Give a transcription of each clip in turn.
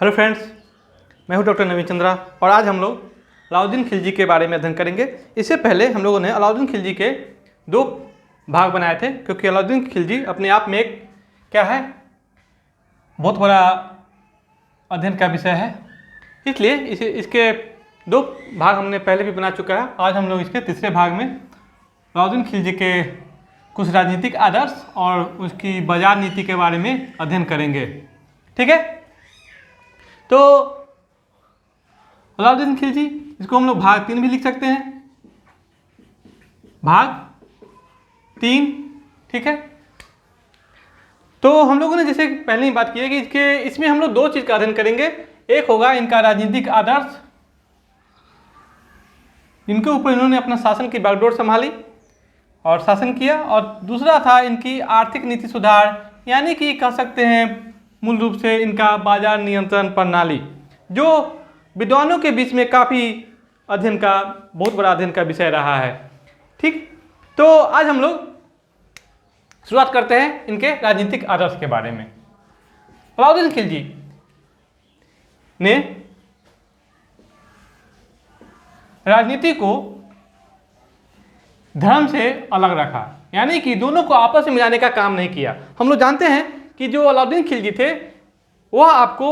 Hello friends, मैं हूं doctor नवीन चंद्रा और आज हम लोग अलाउद्दीन खिलजी के बारे में अध्ययन करेंगे। इससे पहले हम लोगों ने अलाउद्दीन खिलजी के दो भाग बनाए थे, क्योंकि अलाउद्दीन खिलजी अपने आप में एक क्या है, बहुत बड़ा अध्ययन का विषय है। इसलिए इसके दो भाग हमने पहले भी बना चुका है। आज हम लोग इसके तीसरे भाग में अलाउद्दीन खिलजी के कुछ राजनीतिक आदर्श और उसकी बाजार नीति के बारे में अध्ययन करेंगे। ठीक है, तो अलाउद्दीन खिलजी, इसको हम लोग भाग 3 भी लिख सकते हैं, भाग 3। ठीक है, तो हम लोगों ने जैसे पहले ही बात की है कि इसमें हम लोग दो चीज़ का अध्ययन करेंगे। एक होगा इनका राजनीतिक आदर्श, जिनके ऊपर इन्होंने अपना शासन की बागडोर संभाली और शासन किया, और दूसरा था इनकी आर्थिक नीति सुधार, यानी कि कह सकते हैं मूल रूप से इनका बाजार नियंत्रण प्रणाली, जो विद्वानों के बीच में काफ़ी अध्ययन का, बहुत बड़ा अध्ययन का विषय रहा है। ठीक, तो आज हम लोग शुरुआत करते हैं इनके राजनीतिक आदर्श के बारे में। अलाउद्दीन खिलजी ने राजनीति को धर्म से अलग रखा, यानी कि दोनों को आपस में मिलाने का काम नहीं किया। हम लोग जानते हैं कि जो अलाउद्दीन खिलजी थे वह आपको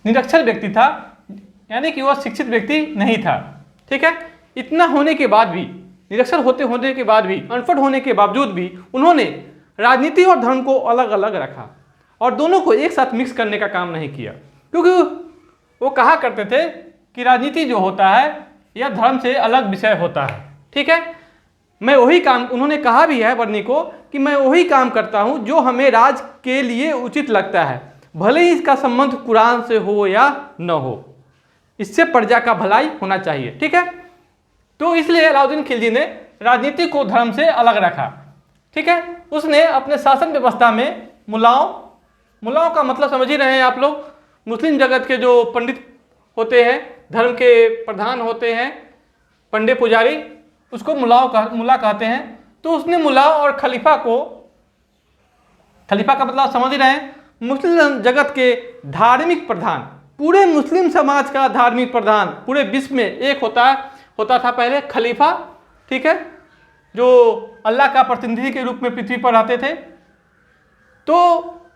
निरक्षर व्यक्ति था, यानी कि वह शिक्षित व्यक्ति नहीं था। ठीक है, इतना होने के बाद भी, निरक्षर होने के बाद भी, अनपढ़ होने के बावजूद भी उन्होंने राजनीति और धर्म को अलग अलग रखा और दोनों को एक साथ मिक्स करने का काम नहीं किया, क्योंकि वो कहा करते थे कि राजनीति जो होता है यह धर्म से अलग विषय होता है। ठीक है, मैं वही काम, उन्होंने कहा भी है बर्नी को कि मैं वही काम करता हूं जो हमें राज के लिए उचित लगता है, भले ही इसका संबंध कुरान से हो या न हो, इससे प्रजा का भलाई होना चाहिए। ठीक है, तो इसलिए अलाउद्दीन खिलजी ने राजनीति को धर्म से अलग रखा। ठीक है, उसने अपने शासन व्यवस्था में मुलाओं का मतलब समझ ही रहे हैं आप लोग, मुस्लिम जगत के जो पंडित होते हैं, धर्म के प्रधान होते हैं, पंडे पुजारी, उसको मुला कहते हैं। तो उसने मुला और खलीफा का मतलब समझ ही रहे हैं, मुस्लिम जगत के धार्मिक प्रधान, पूरे मुस्लिम समाज का धार्मिक प्रधान पूरे विश्व में एक होता था पहले, खलीफा। ठीक है, जो अल्लाह का प्रतिनिधि के रूप में पृथ्वी पर रहते थे। तो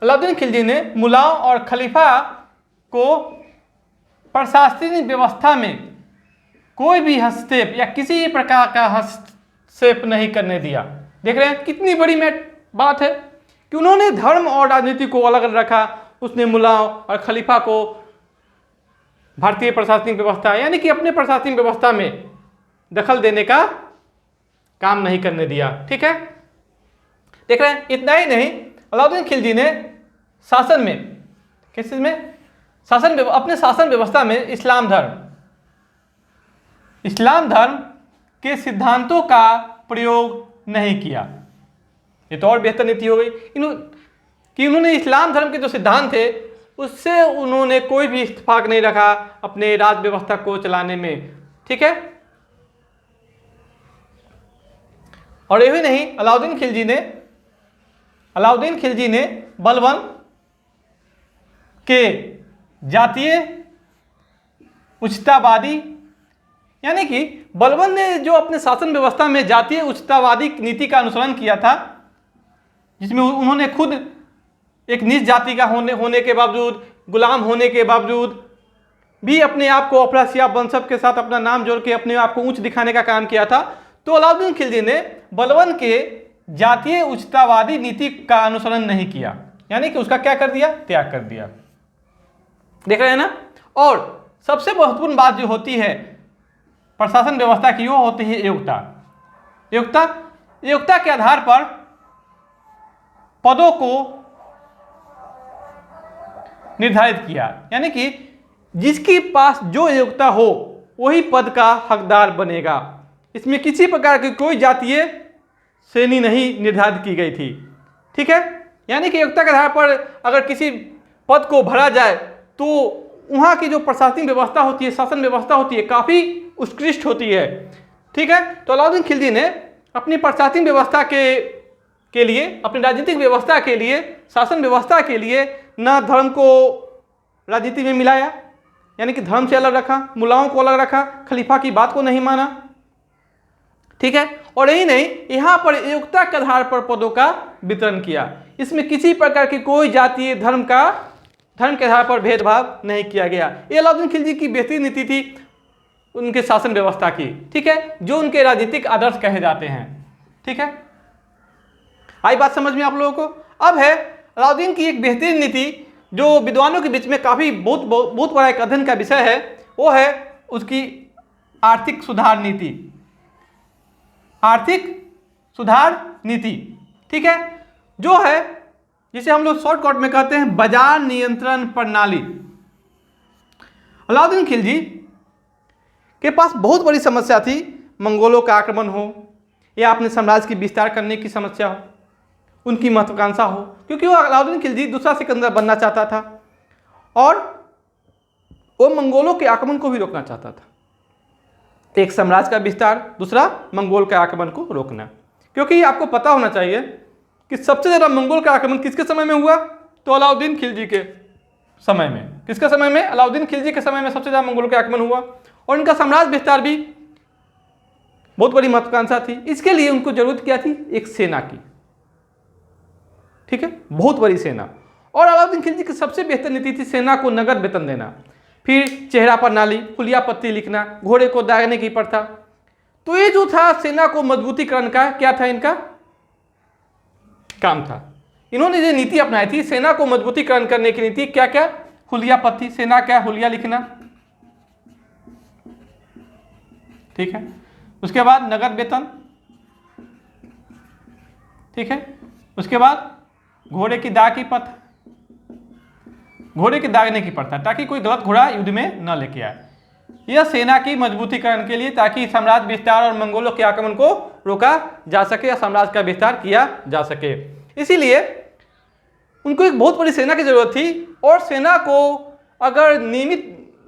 अलाउद्दीन खिलजी ने मुला और खलीफा को प्रशासनिक व्यवस्था में कोई भी हस्तक्षेप या किसी प्रकार का हस्तक्षेप नहीं करने दिया। देख रहे हैं कितनी बड़ी बात है कि उन्होंने धर्म और राजनीति को अलग रखा। उसने मुला और खलीफा को भारतीय प्रशासनिक व्यवस्था, यानी कि अपने प्रशासनिक व्यवस्था में दखल देने का काम नहीं करने दिया। ठीक है, देख रहे हैं, इतना ही नहीं, अलाउद्दीन खिलजी ने शासन में, किस चीज में, अपने शासन व्यवस्था में इस्लाम धर्म के सिद्धांतों का प्रयोग नहीं किया। ये तो और बेहतर नीति हो गई कि उन्होंने इस्लाम धर्म के जो सिद्धांत थे उससे उन्होंने कोई भी इत्तेफाक नहीं रखा अपने राज व्यवस्था को चलाने में। ठीक है, और यही नहीं, अलाउद्दीन खिलजी ने बलबन के जातीय उच्चतावादी, यानी कि बलबन ने जो अपने शासन व्यवस्था में जातीय उच्चतावादी नीति का अनुसरण किया था, जिसमें उन्होंने खुद एक नीच जाति का होने के बावजूद, गुलाम होने के बावजूद भी अपने आप को अफरासियाब वंशज के साथ अपना नाम जोड़ के अपने आप को ऊंच दिखाने का काम किया था। तो अलाउद्दीन खिलजी ने बलबन के जातीय उच्चतावादी नीति का अनुसरण नहीं किया, यानी कि उसका क्या कर दिया, त्याग कर दिया। देख रहे हैं ना। और सबसे महत्वपूर्ण बात जो होती है प्रशासन व्यवस्था की, वो होती है योग्यता के आधार पर पदों को निर्धारित किया, यानी कि जिसके पास जो योग्यता हो वही पद का हकदार बनेगा। इसमें किसी प्रकार की कोई जातीय श्रेणी नहीं निर्धारित की गई थी। ठीक है, यानी कि योग्यता के आधार पर अगर किसी पद को भरा जाए तो वहाँ की जो प्रशासनिक व्यवस्था होती है, शासन व्यवस्था होती है, काफ़ी उत्कृष्ट होती है। ठीक है, तो अलाउद्दीन खिलजी ने अपनी प्रशासनिक व्यवस्था के के लिए, अपनी राजनीतिक व्यवस्था के लिए, शासन व्यवस्था के लिए न धर्म को राजनीति में मिलाया, यानी कि धर्म से अलग रखा, मुल्लाओं को अलग रखा, खलीफा की बात को नहीं माना, ठीक है। और यही नहीं, यहाँ पर योग्यता के आधार पर पदों का वितरण किया। इसमें किसी प्रकार की कोई जातीय धर्म के आधार पर भेदभाव नहीं किया गया। ये अलाउद्दीन खिलजी की बेहतरीन नीति थी उनके शासन व्यवस्था की, ठीक है, जो उनके राजनीतिक आदर्श कहे जाते हैं, ठीक है। आई बात समझ में आप लोगों को? अब है अलाउद्दीन की एक बेहतरीन नीति जो विद्वानों के बीच में काफ़ी बहुत बड़ा एक अध्ययन का विषय है, वो है उसकी आर्थिक सुधार नीति, आर्थिक सुधार नीति, ठीक है, जो है जिसे हम लोग शॉर्टकट में कहते हैं बाजार नियंत्रण प्रणाली। अलाउद्दीन खिलजी के पास बहुत बड़ी समस्या थी, मंगोलों का आक्रमण हो या अपने साम्राज्य की विस्तार करने की समस्या हो, उनकी महत्वाकांक्षा हो, क्योंकि वो अलाउद्दीन खिलजी दूसरा सिकंदर बनना चाहता था और वो मंगोलों के आक्रमण को भी रोकना चाहता था। एक साम्राज्य का विस्तार, दूसरा मंगोल के आक्रमण को रोकना। क्योंकि आपको पता होना चाहिए कि सबसे ज़्यादा मंगोल का आक्रमण किसके समय में हुआ? तो अलाउद्दीन खिलजी के समय में। किसके समय में? अलाउद्दीन खिलजी के समय में सबसे ज़्यादा मंगोलों का आक्रमण हुआ और इनका साम्राज्य विस्तार भी बहुत बड़ी महत्वाकांक्षा थी। इसके लिए उनको जरूरत क्या थी? एक सेना की, ठीक है, बहुत बड़ी सेना। और अलाउद्दीन खिलजी की सबसे बेहतर नीति थी सेना को नगद वेतन देना, फिर चेहरा पर नाली, हुलिया पत्ती लिखना, घोड़े को दागने की प्रथा। तो ये जो था सेना को मजबूतीकरण का क्या था, इनका काम था। इन्होंने जो नीति अपनाई थी सेना को मजबूतीकरण करने की नीति, क्या क्या? हुलिया पत्ती, सेना क्या? हुलिया लिखना, ठीक है। उसके बाद नगद वेतन, ठीक है। उसके बाद घोड़े की दाग की प्रथा, घोड़े के दागने की प्रथा, ताकि कोई गलत घोड़ा युद्ध में न लेके आए। यह सेना की मजबूतीकरण के लिए, ताकि साम्राज्य विस्तार और मंगोलों के आक्रमण को रोका जा सके या साम्राज्य का विस्तार किया जा सके। इसीलिए उनको एक बहुत बड़ी सेना की जरूरत थी और सेना को अगर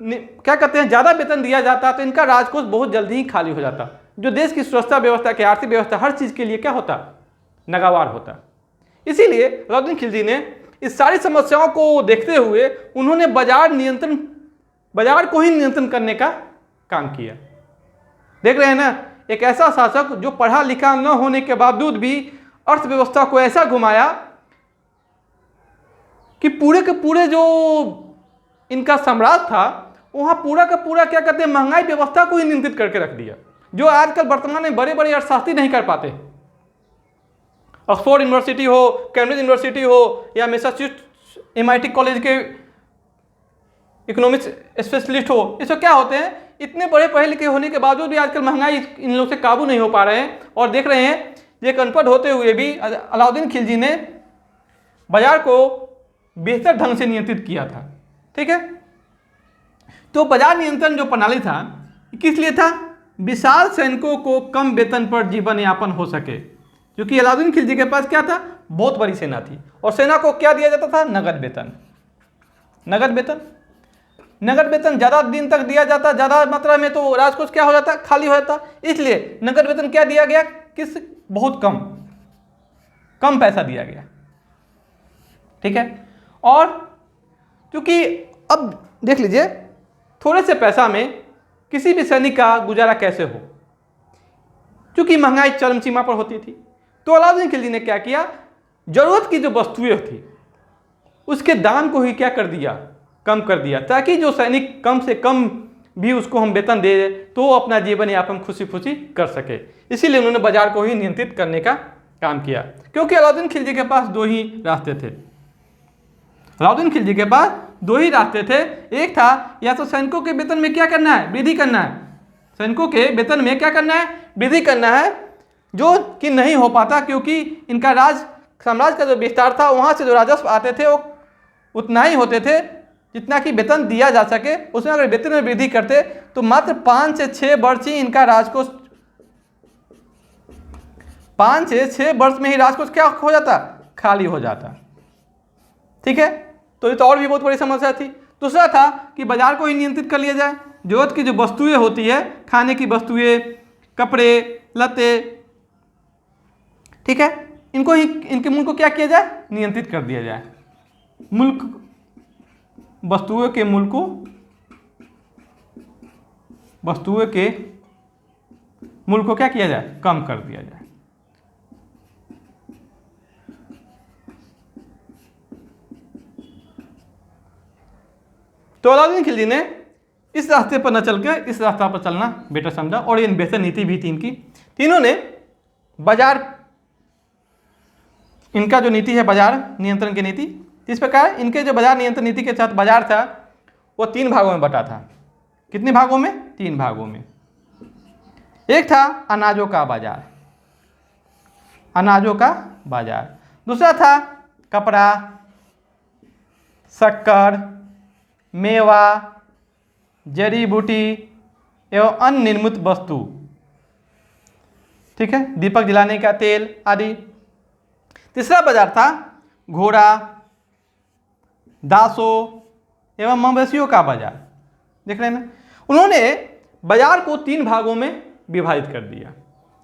क्या कहते हैं ज़्यादा वेतन दिया जाता तो इनका राजकोष बहुत जल्दी ही खाली हो जाता, जो देश की सुरक्षा व्यवस्था की, आर्थिक व्यवस्था, हर चीज़ के लिए क्या होता? नागवार होता। इसीलिए अलाउद्दीन खिलजी ने इस सारी समस्याओं को देखते हुए उन्होंने बाजार को ही नियंत्रण करने का काम किया। देख रहे हैं ना, एक ऐसा शासक जो पढ़ा लिखा न होने के बावजूद भी अर्थव्यवस्था को ऐसा घुमाया कि पूरे के पूरे जो इनका साम्राज्य था वहाँ पूरा का पूरा क्या कहते हैं महंगाई व्यवस्था को ही नियंत्रित करके रख दिया, जो आजकल वर्तमान में बड़े बड़े अर्थशास्त्री नहीं कर पाते। ऑक्सफोर्ड यूनिवर्सिटी हो, कैम्ब्रिज यूनिवर्सिटी हो या मैसाचुसेट्स MIT कॉलेज के इकोनॉमिक्स स्पेशलिस्ट हो, ये सब क्या होते हैं, इतने बड़े पढ़े लिखे होने के बावजूद भी आजकल महंगाई इन लोग से काबू नहीं हो पा रहे हैं। और देख रहे हैं ये अनपढ़ होते हुए भी अलाउद्दीन खिलजी ने बाजार को बेहतर ढंग से नियंत्रित किया था, ठीक है। तो बाजार नियंत्रण जो प्रणाली था किस लिए था? विशाल सैनिकों को कम वेतन पर जीवन यापन हो सके, क्योंकि अलाउद्दीन खिलजी के पास क्या था? बहुत बड़ी सेना थी और सेना को क्या दिया जाता था? नगद वेतन। नगद वेतन, नगद वेतन ज़्यादा दिन तक दिया जाता, ज़्यादा मात्रा में, तो राजकोष क्या हो जाता? खाली हो जाता। इसलिए नगद वेतन क्या दिया गया? किस बहुत कम पैसा दिया गया, ठीक है। और क्योंकि अब देख लीजिए थोड़े से पैसा में किसी भी सैनिक का गुजारा कैसे हो, क्योंकि महंगाई चरम सीमा पर होती थी। तो अलाउद्दीन खिलजी ने क्या किया? जरूरत की जो वस्तुएं थी उसके दाम को ही क्या कर दिया? कम कर दिया, ताकि जो सैनिक कम से कम भी उसको हम वेतन दे तो अपना जीवन यापन खुशी खुशी कर सके। इसीलिए उन्होंने बाजार को ही नियंत्रित करने का काम किया, क्योंकि अलाउद्दीन खिलजी के पास दो ही रास्ते थे। अलाउद्दीन खिलजी के पास दो ही रास्ते थे। एक था या तो सैनिकों के वेतन में क्या करना है? वृद्धि करना है। सैनिकों के वेतन में क्या करना है? वृद्धि करना है, जो कि नहीं हो पाता, क्योंकि इनका साम्राज्य का जो विस्तार था वहाँ से जो राजस्व आते थे वो उतना ही होते थे जितना कि वेतन दिया जा सके। उसमें अगर वेतन में वृद्धि करते तो मात्र 5 से 6 वर्ष ही इनका राजकोष, 5 से 6 वर्ष में ही राजकोष क्या हो जाता? खाली हो जाता, ठीक है। तो ये तो और भी बहुत बड़ी समस्या थी। दूसरा था कि बाजार को ही नियंत्रित कर लिया जाए। जरूरत की जो वस्तुएं होती है, खाने की वस्तुएं, कपड़े लत्ते, ठीक है, इनके मूल्य को क्या किया जाए, नियंत्रित कर दिया जाए। मुल्क वस्तुओं के मूल्य को, वस्तुओं के मूल्य को क्या किया जाए, कम कर दिया जाए। तो अलाउद्दीन खिलजी ने इस रास्ते पर न चलकर इस रास्ते पर चलना बेटर समझा, और ये बेहतर नीति भी थी इनकी। तीनों ने बाजार, इनका जो नीति है बाजार नियंत्रण की नीति, इस प्रकार इनके जो बाजार नियंत्रण नीति के तहत बाजार था वो 3 भागों में बटा था। कितने भागों में, 3 भागों में। एक था अनाजों का बाजार, अनाजों का बाजार। दूसरा था कपड़ा, शक्कर, मेवा, जड़ी बूटी एवं अन्य निर्मित वस्तु, ठीक है, दीपक जलाने का तेल आदि। तीसरा बाजार था घोड़ा, दासों एवं मवेशियों का बाजार। देख रहे हैं ना, उन्होंने बाजार को 3 भागों में विभाजित कर दिया।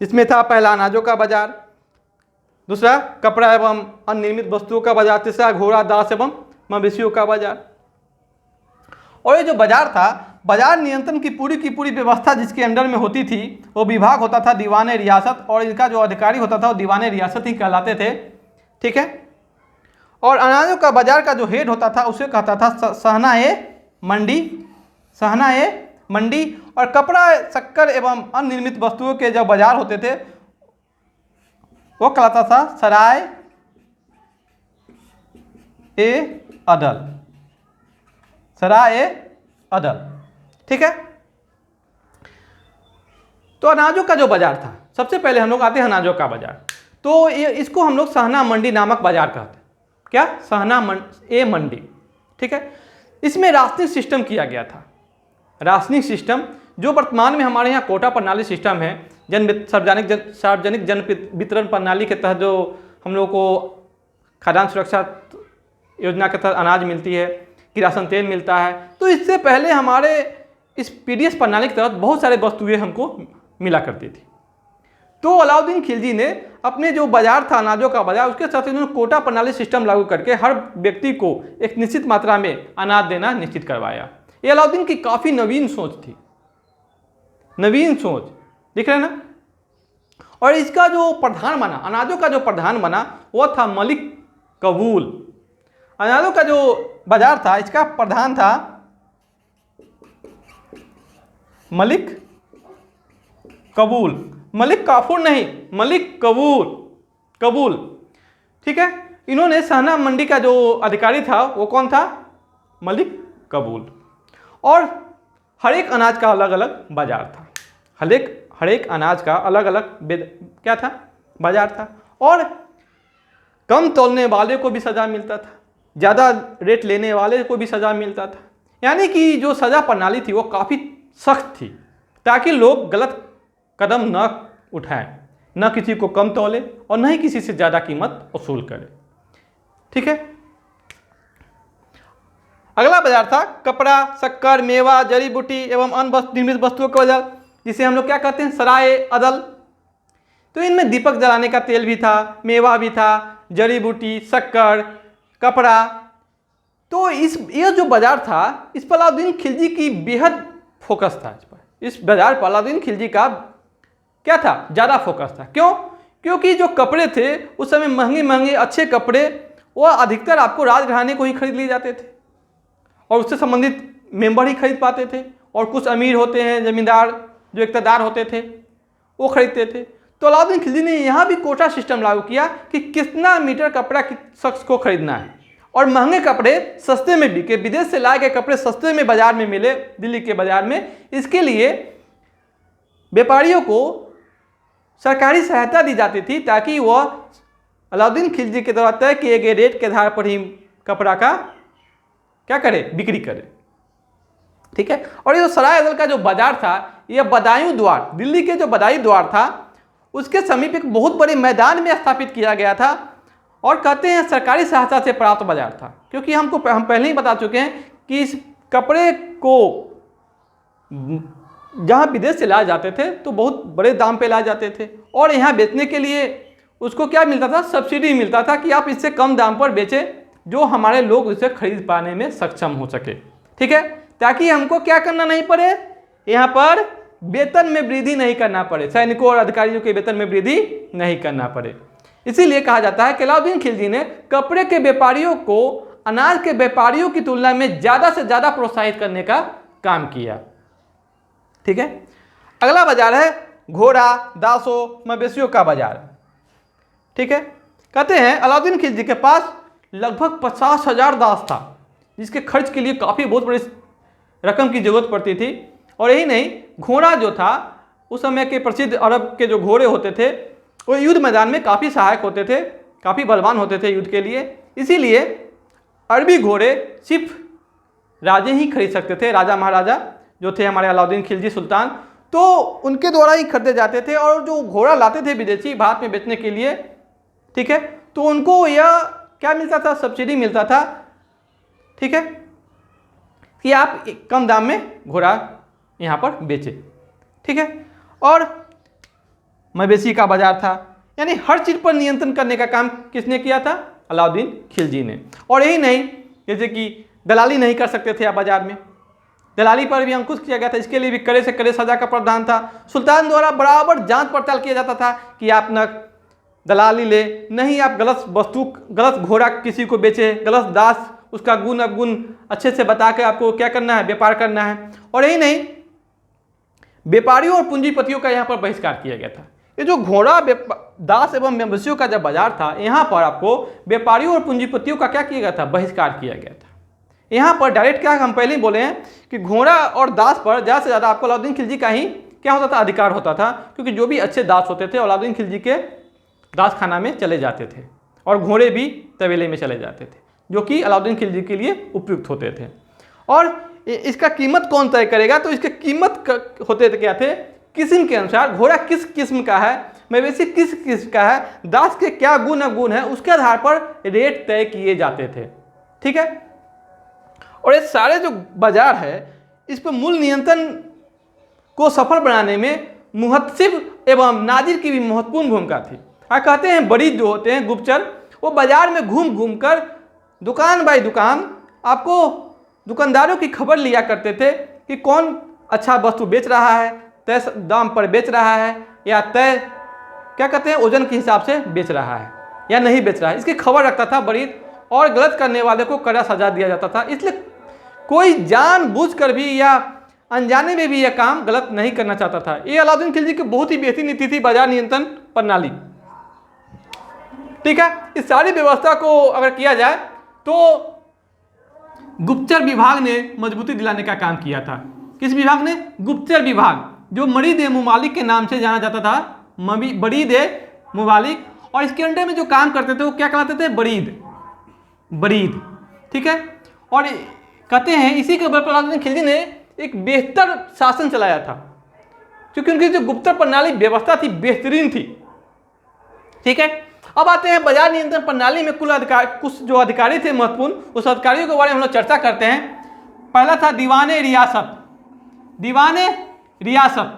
इसमें था पहला अनाजों का बाजार, दूसरा कपड़ा एवं अन्य निर्मित वस्तुओं का बाजार, तीसरा घोड़ा, दास एवं मवेशियों का बाजार। और ये जो बाजार था, बाजार नियंत्रण की पूरी व्यवस्था जिसके अंडर में होती थी, वो विभाग होता था दीवान रियासत, और इनका जो अधिकारी होता था वो दीवान रियासत ही कहलाते थे, ठीक है। और अनाजों का बाजार का जो हेड होता था उसे कहता था सहना-ए मंडी, सहना-ए मंडी। और कपड़ा, शक्कर एवं अन्य निर्मित वस्तुओं के जो बाजार होते थे वो कहलाता था सराय-ए-अदल, सराय-ए-अदल, ठीक है। तो अनाजों का जो बाजार था, सबसे पहले हम लोग आते हैं अनाजों का बाजार। तो ये इसको हम लोग सहना मंडी नामक बाजार कहते हैं। क्या, सहना मंडी, ठीक है। इसमें राशनिंग सिस्टम किया गया था, राशनिंग सिस्टम जो वर्तमान में हमारे यहाँ कोटा प्रणाली सिस्टम है, सार्वजनिक जन वितरण प्रणाली के तहत जो हम लोग को खाद्यान्न सुरक्षा योजना के तहत अनाज मिलती है, किरासन तेल मिलता है। तो इससे पहले हमारे इस पीडीएस प्रणाली के तहत बहुत सारे वस्तुएं हमको मिला करती थी। तो अलाउद्दीन खिलजी ने अपने जो बाजार था अनाजों का बाजार, उसके साथ उन्होंने कोटा प्रणाली सिस्टम लागू करके हर व्यक्ति को एक निश्चित मात्रा में अनाज देना निश्चित करवाया। ये अलाउद्दीन की काफ़ी नवीन सोच थी, नवीन सोच, दिख रहे हैं ना। और इसका जो प्रधान बना, अनाजों का जो प्रधान बना वो था मलिक कबूल। अनाजों का जो बाजार था इसका प्रधान था मलिक कबूल, मलिक काफूर नहीं, मलिक कबूल, ठीक है। इन्होंने सहना मंडी का जो अधिकारी था वो कौन था, मलिक कबूल। और हर एक अनाज का अलग अलग बाजार था, हर एक अनाज का अलग अलग क्या था, बाजार था। और कम तोलने वाले को भी सज़ा मिलता था, ज़्यादा रेट लेने वाले को भी सज़ा मिलता था। यानी कि जो सज़ा प्रणाली थी वो काफ़ी सख्त थी, ताकि लोग गलत कदम न उठाएं, न किसी को कम तोले और न ही किसी से ज़्यादा कीमत वसूल करे, ठीक है। अगला बाजार था कपड़ा, शक्कर, मेवा, जड़ी बूटी एवं अन्य निर्मित वस्तुओं का बाजार, जिसे हम लोग क्या कहते हैं, सराय-ए-अदल। तो इनमें दीपक जलाने का तेल भी था, मेवा भी था, जड़ी बूटी, शक्कर, कपड़ा। तो ये जो बाजार था इस पर अलाउद्दीन खिलजी की बेहद फोकस था। इस बाजार पर अलाउद्दीन खिलजी का क्या था, ज़्यादा फोकस था। क्यों? क्योंकि जो कपड़े थे उस समय महंगे अच्छे कपड़े वो अधिकतर आपको राजघराने को ही खरीद लिए जाते थे और उससे संबंधित मेंबर ही खरीद पाते थे, और कुछ अमीर होते हैं, जमींदार जो इक़्तिदार होते थे वो खरीदते थे। तो अलाउद्दीन खिलजी ने यहाँ भी कोटा सिस्टम लागू किया कि कितना मीटर कपड़ा किस शख्स को खरीदना है, और महंगे कपड़े सस्ते में बिके, विदेश से लाए गए कपड़े सस्ते में बाजार में मिले दिल्ली के बाजार में। इसके लिए व्यापारियों को सरकारी सहायता दी जाती थी, ताकि वह अलाउद्दीन खिलजी के द्वारा तय किए गए रेट के आधार पर ही कपड़ा का क्या करे, बिक्री करे, ठीक है। और ये सराय-ए-अदल का जो बाजार था, यह बदायूं द्वार, दिल्ली के जो बदायूं द्वार था उसके समीप एक बहुत बड़े मैदान में स्थापित किया गया था, और कहते हैं सरकारी सहायता से प्राप्त बाजार था। क्योंकि हम पहले ही बता चुके हैं कि इस कपड़े को जहाँ विदेश से लाए जाते थे तो बहुत बड़े दाम पे लाए जाते थे, और यहाँ बेचने के लिए उसको क्या मिलता था, सब्सिडी मिलता था कि आप इससे कम दाम पर बेचें, जो हमारे लोग इसे खरीद पाने में सक्षम हो सके। ठीक है, ताकि हमको क्या करना नहीं पड़े, यहाँ पर वेतन में वृद्धि नहीं करना पड़े, सैनिकों और अधिकारियों के वेतन में वृद्धि नहीं करना पड़े। इसीलिए कहा जाता है कि अलाउद्दीन खिलजी ने कपड़े के व्यापारियों को अनाज के व्यापारियों की तुलना में ज़्यादा से ज़्यादा प्रोत्साहित करने का काम किया। ठीक है, अगला बाजार है घोड़ा, दासों, मवेशियों का बाजार। ठीक है, कहते हैं अलाउद्दीन खिलजी के पास लगभग 50,000 दास था, जिसके खर्च के लिए काफ़ी बहुत बड़ी रकम की जरूरत पड़ती थी। और यही नहीं, घोड़ा जो था उस समय के प्रसिद्ध अरब के जो घोड़े होते थे वो युद्ध मैदान में काफ़ी सहायक होते थे, काफ़ी बलवान होते थे युद्ध के लिए। इसीलिए अरबी घोड़े सिर्फ राजे ही खरीद सकते थे, राजा महाराजा जो थे हमारे अलाउद्दीन खिलजी सुल्तान, तो उनके द्वारा ही खरीदे जाते थे। और जो घोड़ा लाते थे विदेशी भारत में बेचने के लिए, ठीक है, तो उनको यह क्या मिलता था, सब्सिडी मिलता था। ठीक है, कि आप कम दाम में घोड़ा यहाँ पर बेचे। ठीक है, और मवेशी का बाजार था, यानी हर चीज़ पर नियंत्रण करने का काम किसने किया था, अलाउद्दीन खिलजी ने। और यही नहीं, जैसे कि दलाली नहीं कर सकते थे आप बाजार में, दलाली पर भी अंकुश किया गया था। इसके लिए भी कड़े से कड़े सजा का प्रावधान था। सुल्तान द्वारा बराबर जांच पड़ताल किया जाता था कि आप न दलाली ले, नहीं आप गलत वस्तु, गलत घोड़ा किसी को बेचे, गलत दास, उसका गुण अवगुण अच्छे से बता के आपको क्या करना है, व्यापार करना है। और यही नहीं, व्यापारियों और पूंजीपतियों का यहाँ पर बहिष्कार किया गया था। ये जो घोड़ा, दास एवं मवेशियों का जब बाजार था, यहाँ पर आपको व्यापारियों और पूंजीपतियों का क्या किया गया था, बहिष्कार किया गया था। यहाँ पर डायरेक्ट क्या हम पहले ही बोले हैं कि घोड़ा और दास पर ज़्यादा से ज़्यादा आपको अलाउद्दीन खिलजी का ही क्या होता था, अधिकार होता था, क्योंकि जो भी अच्छे दास होते थे अलाउद्दीन खिलजी के दास खाना में चले जाते थे, और घोड़े भी तबेले में चले जाते थे, जो कि अलाउद्दीन खिलजी के लिए उपयुक्त होते थे। और इसका कीमत कौन तय करेगा, तो इसके कीमत होते थे क्या थे, किस्म के अनुसार, घोड़ा किस किस्म का है, मवेशी किस किस्म का है, दास के क्या गुण अवगुण है, उसके आधार पर रेट तय किए जाते थे। ठीक है, और ये सारे जो बाजार है, इस पर मूल्य नियंत्रण को सफल बनाने में मुहत्सिब एवं नाजिर की भी महत्वपूर्ण भूमिका थी। कहते हैं बरीद जो होते हैं, गुप्तचर, वो बाजार में घूम घूम कर दुकान बाई दुकान आपको दुकानदारों की खबर लिया करते थे कि कौन अच्छा वस्तु बेच रहा है, तय दाम पर बेच रहा है, या तय क्या कहते हैं ओजन के हिसाब से बेच रहा है या नहीं बेच रहा है, इसकी खबर रखता था बरीद। और गलत करने वाले को कड़ा सजा दिया जाता था। इसलिए कोई जानबूझकर भी या अनजाने में भी यह काम गलत नहीं करना चाहता था। ये अलाउद्दीन खिलजी की बहुत ही बेहतरीन नीति थी, बाजार नियंत्रण प्रणाली। ठीक है, इस सारी व्यवस्था को अगर किया जाए तो गुप्तचर विभाग ने मजबूती दिलाने का काम किया था। किस विभाग ने, गुप्तचर विभाग, जो मरीद ए मुमालिक के नाम से जाना जाता था, बरीद ए मुमालिक। और इसके अंडर में जो काम करते थे वो क्या कहलाते थे, बरीद। ठीक है, और कहते हैं इसी के बल पर अलाउद्दीन खिलजी ने एक बेहतर शासन चलाया था, क्योंकि उनकी जो गुप्तचर प्रणाली व्यवस्था थी बेहतरीन थी। ठीक है, अब आते हैं बाजार नियंत्रण प्रणाली में कुछ जो अधिकारी थे महत्वपूर्ण, उस अधिकारियों के बारे में हम लोग चर्चा करते हैं। पहला था दीवाने रियासत,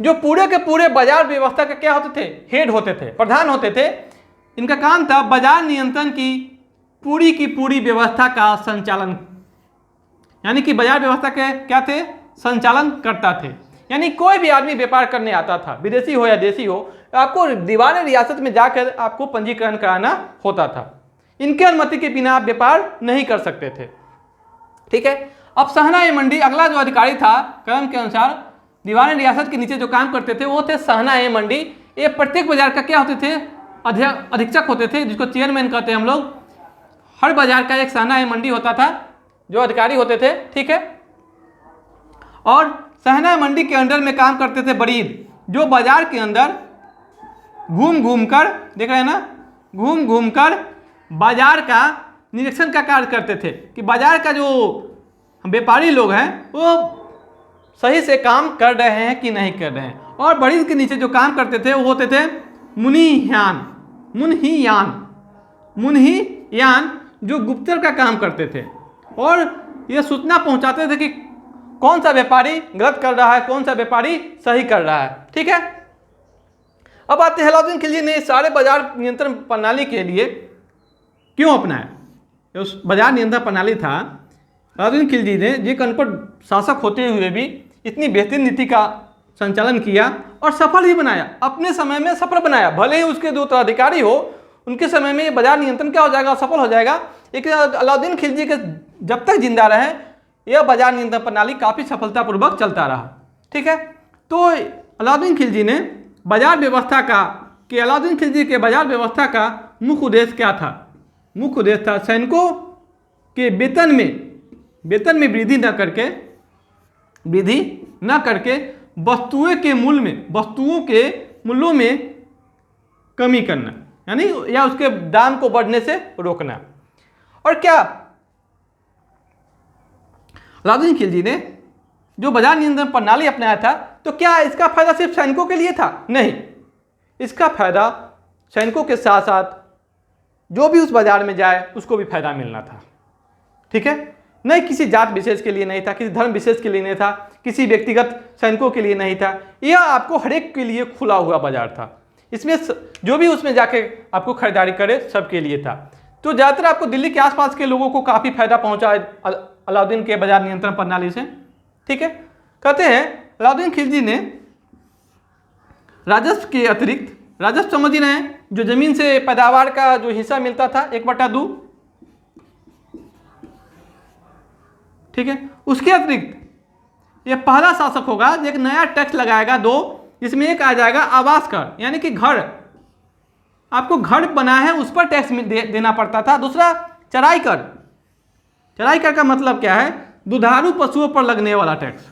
जो पूरे के पूरे बाजार व्यवस्था के क्या होते थे, हेड होते थे, प्रधान होते थे। इनका काम था बाजार नियंत्रण की पूरी व्यवस्था का संचालन, यानी कि बाजार व्यवस्था के क्या थे, संचालन करता थे। यानी कोई भी आदमी व्यापार करने आता था, विदेशी हो या देशी हो, आपको दीवाने रियासत में जाकर आपको पंजीकरण कराना होता था। इनके अनुमति के बिना आप व्यापार नहीं कर सकते थे। ठीक है, अब सहना मंडी, अगला जो अधिकारी था क्रम के अनुसार दीवाने रियासत के नीचे जो काम करते थे वो थे सहना मंडी। ये प्रत्येक बाजार का क्या होते थे, अधीक्षक होते थे, जिसको चेयरमैन कहते हैं हम लोग। हर बाजार का एक सहना मंडी होता था, जो अधिकारी होते थे। ठीक है, और सहना मंडी के अंडर में काम करते थे बरीद, जो बाजार के अंदर घूम घूम कर, देख रहे हैं ना, घूम घूम कर बाजार का निरीक्षण का कार्य करते थे कि बाजार का जो व्यापारी लोग हैं वो सही से काम कर रहे हैं कि नहीं कर रहे हैं। और बरीद के नीचे जो काम करते थे वो होते थे मुन्हियान, जो गुप्तचर का काम करते थे और ये सूचना पहुंचाते थे कि कौन सा व्यापारी गलत कर रहा है, कौन सा व्यापारी सही कर रहा है। ठीक है, अब आते हैं अलाउद्दीन खिलजी ने सारे बाजार नियंत्रण प्रणाली के लिए क्यों अपनाया। उस बाजार नियंत्रण प्रणाली था, अलाउद्दीन खिलजी ने एक अनपढ़ शासक होते हुए भी इतनी बेहतरीन नीति का संचालन किया और सफल ही बनाया, अपने समय में सफल बनाया। भले ही उसके जो उत्तराधिकारी हो उनके समय में ये बाजार नियंत्रण क्या हो जाएगा, सफल हो जाएगा, लेकिन अलाउद्दीन खिलजी के जब तक जिंदा रहे यह बाजार नियंत्रण प्रणाली काफ़ी सफलतापूर्वक चलता रहा। ठीक है, तो अलाउद्दीन खिलजी ने बाजार व्यवस्था का अलाउद्दीन खिलजी के बाजार व्यवस्था का मुख्य उद्देश्य क्या था। मुख्य उद्देश्य था सैनिकों के वेतन में वृद्धि न करके वस्तुओं के मूल्यों में कमी करना, यानी या उसके दाम को बढ़ने से रोकना। और क्या अलाउद्दीन खिलजी ने जो बाजार नियंत्रण प्रणाली अपनाया था, तो क्या इसका फायदा सिर्फ सैनिकों के लिए था? नहीं, इसका फायदा सैनिकों के साथ साथ जो भी उस बाजार में जाए उसको भी फायदा मिलना था। ठीक है, नहीं किसी जात विशेष के लिए नहीं था, किसी धर्म विशेष के लिए नहीं था, किसी व्यक्तिगत सैनिकों के लिए नहीं था, यह आपको हर एक के लिए खुला हुआ बाजार था। इसमें जो भी उसमें जाके आपको खरीदारी करे सबके लिए था। तो ज़्यादातर आपको दिल्ली के आसपास के लोगों को काफ़ी फायदा पहुंचा अलाउद्दीन के बाजार नियंत्रण प्रणाली से। ठीक है, कहते हैं अलाउद्दीन खिलजी ने राजस्व के अतिरिक्त, राजस्व समझ ही रहे हैं, जो जमीन से पैदावार का जो हिस्सा मिलता था 1/2, ठीक है, उसके अतिरिक्त ये पहला शासक होगा जो एक नया टैक्स लगाएगा 2, जिसमें एक आ जाएगा आवास कर, यानी कि घर, आपको घर बना है उस पर टैक्स देना पड़ता था। दूसरा चराई कर। चराई कर का मतलब क्या है, दुधारू पशुओं पर लगने वाला टैक्स,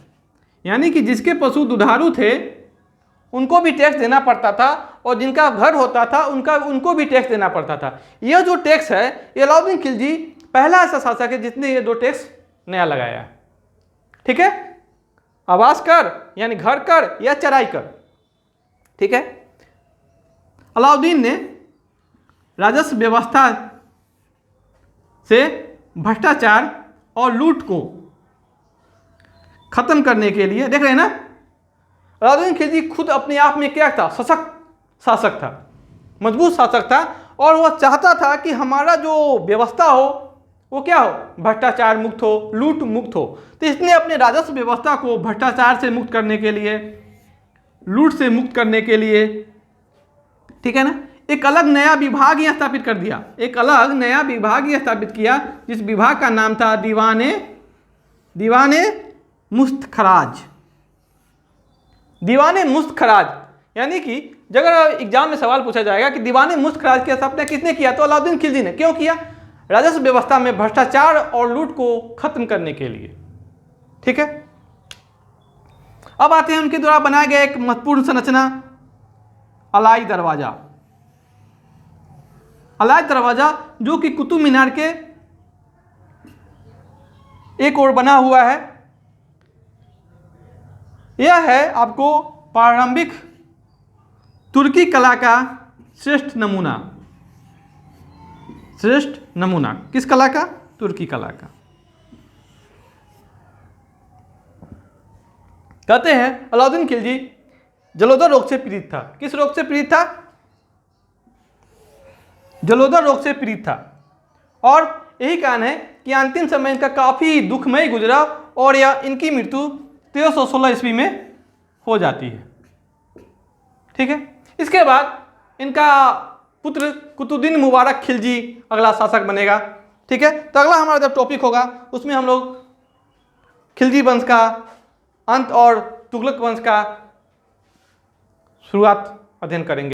यानी कि जिसके पशु दुधारू थे उनको भी टैक्स देना पड़ता था और जिनका घर होता था उनको भी टैक्स देना पड़ता था। यह जो टैक्स है ये अलाउद्दीन खिलजी पहला ऐसा शासक है जिसने ये 2 टैक्स नया लगाया। ठीक है, आवास कर यानी घर कर या चराई कर। ठीक है, अलाउद्दीन ने राजस्व व्यवस्था से भ्रष्टाचार और लूट को खत्म करने के लिए, देख रहे हैं ना, अलाउद्दीन खिलजी खुद अपने आप में क्या था, सशक्त शासक था, मजबूत शासक था, और वह चाहता था कि हमारा जो व्यवस्था हो वो क्या हो, भ्रष्टाचार मुक्त हो, लूट मुक्त हो। तो इसने अपने राजस्व व्यवस्था को भ्रष्टाचार से मुक्त करने के लिए, लूट से मुक्त करने के लिए, ठीक है ना, एक अलग नया विभाग यह स्थापित कर दिया, एक अलग नया विभाग यह स्थापित किया जिस विभाग का नाम था दीवाने मुस्तखराज। दीवाने मुस्तखराज, यानी कि अगर एग्जाम में सवाल पूछा जाएगा कि दीवाने मुस्तखराज की स्थापना किसने किया, तो अलाउद्दीन खिलजी ने। क्यों किया? राजस्व व्यवस्था में भ्रष्टाचार और लूट को खत्म करने के लिए। ठीक है, अब आते हैं उनके द्वारा बनाया गया एक महत्वपूर्ण संरचना, अलाई दरवाजा। अलाई दरवाजा जो कि कुतुब मीनार के एक ओर बना हुआ है, यह है आपको प्रारंभिक तुर्की कला का श्रेष्ठ नमूना। किस कला का? तुर्की कला का। कहते हैं अलाउद्दीन खिलजी जलोदर रोग से पीड़ित था। किस रोग से पीड़ित था? जलोदर रोग से पीड़ित था, और यही कारण है कि अंतिम समय इनका काफ़ी दुखमय गुजरा और यह इनकी मृत्यु 1316 ईस्वी में हो जाती है। ठीक है, इसके बाद इनका पुत्र कुतुबुद्दीन मुबारक खिलजी अगला शासक बनेगा। ठीक है, तो अगला हमारा जब टॉपिक होगा उसमें हम लोग खिलजी वंश का अंत और तुगलक वंश का शुरुआत अध्ययन करेंगे।